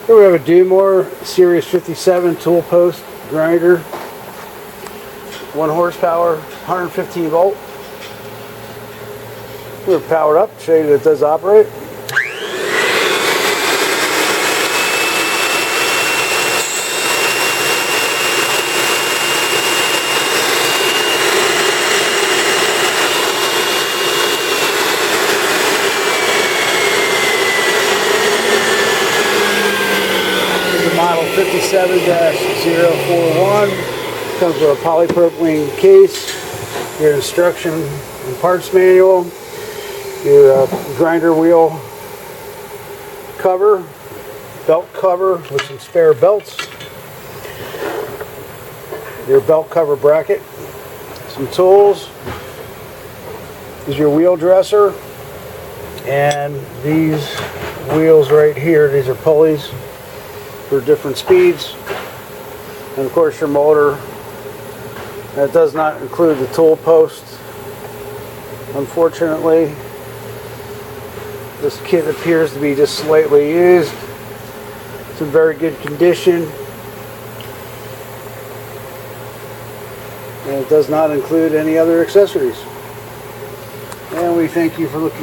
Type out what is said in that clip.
Here we have a Dumore Series 57 tool post grinder, 1 horsepower, 115 volt. We're powered up, show you that it does operate. Model 57-041 comes with a polypropylene case, your instruction and parts manual, your grinder wheel cover, belt cover with some spare belts, your belt cover bracket, some tools, is your wheel dresser, and these wheels right here, these are pulleys for different speeds, and of course your motor. That does not include the tool post. Unfortunately, this kit appears to be just slightly used. It's in very good condition, and it does not include any other accessories. And we thank you for looking